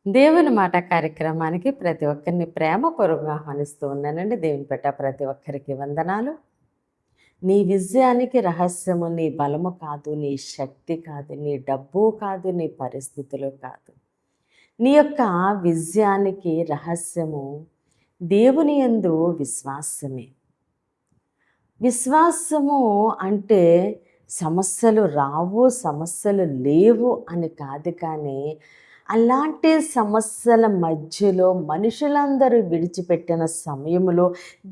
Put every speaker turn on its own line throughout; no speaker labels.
దేవుని మాట కార్యక్రమానికి ప్రతి ఒక్కరిని ప్రేమపూర్వకంగా ఆహ్వానిస్తూ ఉన్నానండి. దేవుని పెట్ట ప్రతి ఒక్కరికి వందనాలు. నీ విజయానికి రహస్యము నీ బలము కాదు, నీ శక్తి కాదు, నీ డబ్బు కాదు, నీ పరిస్థితులు కాదు. నీ యొక్క విజయానికి రహస్యము దేవుని యందు విశ్వాసమే. విశ్వాసము అంటే సమస్యలు రావు, సమస్యలు లేవు అని కాదు, కానీ అలాంటి సమస్యల మధ్యలో మనుషులందరూ విడిచిపెట్టిన సమయంలో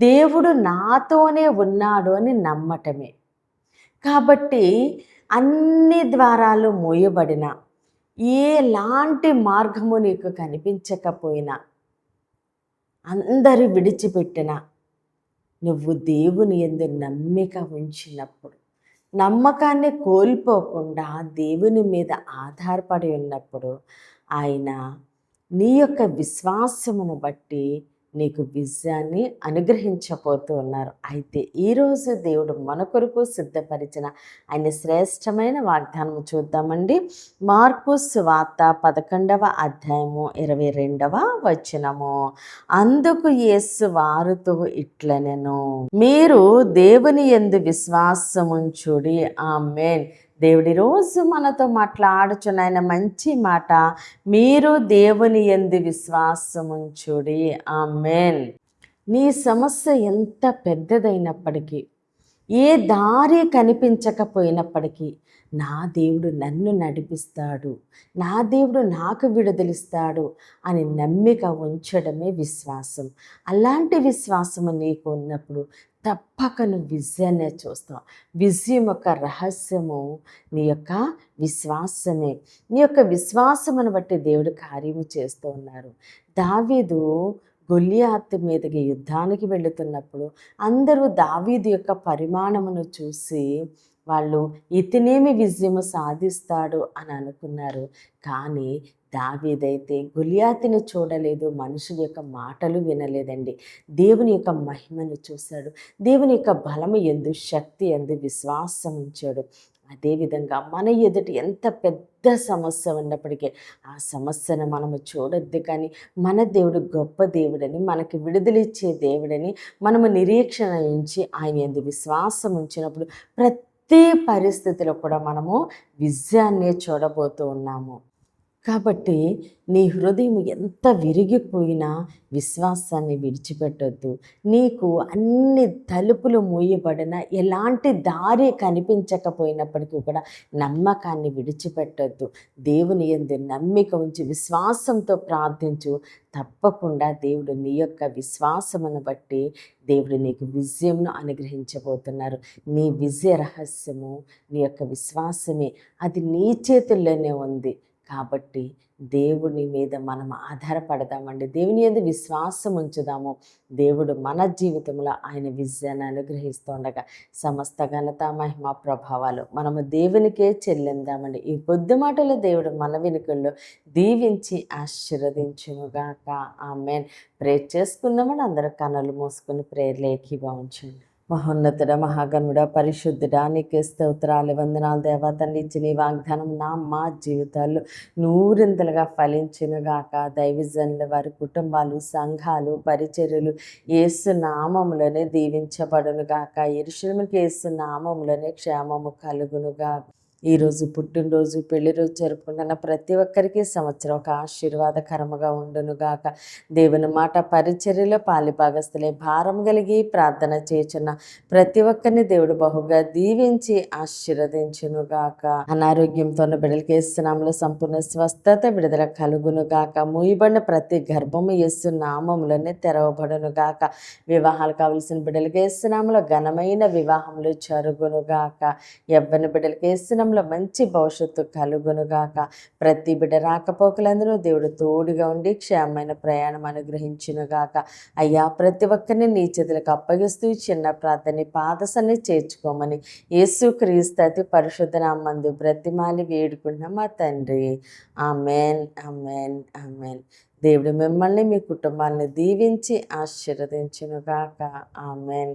దేవుడు నాతోనే ఉన్నాడు అని నమ్మటమే. కాబట్టి అన్ని ద్వారాలు మూయబడిన, ఎలాంటి మార్గము నీకు కనిపించకపోయినా, అందరూ విడిచిపెట్టిన, నువ్వు దేవుని యందు నమ్మిక ఉంచినప్పుడు, నమ్మకాన్ని కోల్పోకుండా దేవుని మీద ఆధారపడి ఉన్నప్పుడు, ఆయన నీ యొక్క విశ్వాసమును బట్టి నీకు విజయాన్ని అనుగ్రహించబోతూ ఉన్నారు. అయితే ఈరోజు దేవుడు మన కొరకు సిద్ధపరిచిన ఆయన శ్రేష్టమైన వాగ్దానము చూద్దామండి. మార్కు సువార్త 11వ అధ్యాయము 22వ వచనము. అందుకు యేసు వారితో ఇట్లనెను, మీరు దేవుని యందు విశ్వాసముంచుడి. ఆమేన్. దేవుడి రోజు మనతో మాట్లాడుచున్న ఆయన మంచి మాట, మీరు దేవుని యందు విశ్వాసముంచుడి. ఆమేన్. నీ సమస్య ఎంత పెద్దదైనప్పటికీ, ఏ దారి కనిపించకపోయినప్పటికీ, నా దేవుడు నన్ను నడిపిస్తాడు, నా దేవుడు నాకు విడుదలిస్తాడు అని నమ్మిక ఉంచడమే విశ్వాసం. అలాంటి విశ్వాసము నీకు ఉన్నప్పుడు తప్పక నువ్వు విజయాన్నే చూస్తావు. విజయం యొక్క రహస్యము నీ యొక్క విశ్వాసమే. నీ యొక్క విశ్వాసమును బట్టి దేవుడు కార్యము చేస్తూ ఉన్నారు. దావీదు గొల్లియాతు మీదకి యుద్ధానికి వెళుతున్నప్పుడు అందరూ దావీదు యొక్క పరిమాణమును చూసి వాళ్ళు ఇతనేమి విజయము సాధిస్తాడు అని అనుకున్నారు. కానీ దావీదైతే గొలియాతుని చూడలేదు, మనుషుల యొక్క మాటలు వినలేదండి. దేవుని యొక్క మహిమను చూశాడు, దేవుని యొక్క బలము యందు, శక్తి యందు విశ్వాసం ఉంచాడు. అదేవిధంగా మన ఎదుటి ఎంత పెద్ద సమస్య ఉన్నప్పటికీ ఆ సమస్యను మనము చూడొద్దు, కానీ మన దేవుడు గొప్ప దేవుడని, మనకి విడుదలిచ్చే దేవుడని మనము నిరీక్షణ ఉంచి ఆయన యందు విశ్వాసం ఉంచినప్పుడు ప్రతి పరిస్థితిలో కూడా మనము విజయాన్ని చూడబోతూ ఉన్నాము. కాబట్టి నీ హృదయం ఎంత విరిగిపోయినా విశ్వాసాన్ని విడిచిపెట్టొద్దు. నీకు అన్ని తలుపులు మూయబడిన, ఎలాంటి దారి కనిపించకపోయినప్పటికీ కూడా నమ్మకాన్ని విడిచిపెట్టొద్దు. దేవుని యందు నమ్మిక ఉంచి విశ్వాసంతో ప్రార్థించు. తప్పకుండా దేవుడు నీ యొక్క విశ్వాసమును బట్టి దేవుడు నీకు విజయంను అనుగ్రహించబోతున్నారు. నీ విజయ రహస్యము నీ యొక్క విశ్వాసమే. అది నీ చేతుల్లోనే ఉంది. కాబట్టి దేవుని మీద మనం ఆధారపడదామండి. దేవుని యందు విశ్వాసం ఉంచుదాము. దేవుడు మన జీవితంలో ఆయన విజయాన్ని అనుగ్రహిస్తుండగా సమస్త ఘనత, మహిమ, ప్రభావాలు మనము దేవునికే చెల్లిందామండి. ఈ కొద్ది మాటలు దేవుడు మన వెనుకల్లో దీవించి ఆశీర్వదించునుగాక. ఆమేన్. ప్రేర్ చేసుకుందామని అందరూ కన్నులు మూసుకుని ప్రేయర్లో ఏకీభవించండి. మహోన్నతుడ, మహాగణుడ, పరిశుద్ధుడా, నీకే స్తోత్రాలు, వందనాలు దేవా. తండ్రి ఇచ్చిన ఈ వాగ్దానం మా జీవితాల్లో నూరింతలుగా ఫలించునుగాక. దైవజనుల వారి కుటుంబాలు, సంఘాలు, పరిచర్యలు యేసు నామములోనే దీవించబడునుగాక. యెరూషలేముకి యేసు నామములోనే క్షేమము కలుగునుగాక. ఈరోజు పుట్టినరోజు, పెళ్లి రోజు జరుపుకుంటున్న ప్రతి ఒక్కరికి సంవత్సరం ఒక ఆశీర్వాదకరముగా ఉండునుగాక. దేవుని మాట పరిచర్యలో పాలిభాగస్తులే భారం కలిగి ప్రార్థన చేయుచున్న ప్రతి ఒక్కరిని దేవుడు బహుగా దీవించి ఆశీర్వదించునుగాక. అనారోగ్యంతో ఉన్న బిడ్డలకి యేసు నామములో సంపూర్ణ స్వస్థత, విడుదల కలుగునుగాక. మూయబడిన ప్రతి గర్భము యేసు నామములోనే తెరవబడునుగాక. వివాహాలు కావలసిన బిడ్డలకి యేసు నామములో ఘనమైన వివాహములు జరుగునుగాక. యవ్వన బిడ్డలకి యేసు మంచి భవిష్యత్తు కలుగునుగాక. ప్రతి బిడ్డ రాకపోకలందరూ దేవుడు తోడుగా ఉండి క్షేమమైన ప్రయాణం అనుగ్రహించునుగాక. అయ్యా, ప్రతి ఒక్కరిని నీ చేతులకు అప్పగిస్తూ చిన్న ప్రార్థన పాదసన్ని చేర్చుకోమని యేసుక్రీస్తు అతి పరిశుద్ధ నామమున బ్రతిమాలి వేడుకుంటున్నాం మా తండ్రి. ఆమేన్, ఆమేన్, ఆమేన్. దేవుడు మిమ్మల్ని, మీ కుటుంబాన్ని దీవించి ఆశీర్వదించునుగాక. ఆమేన్.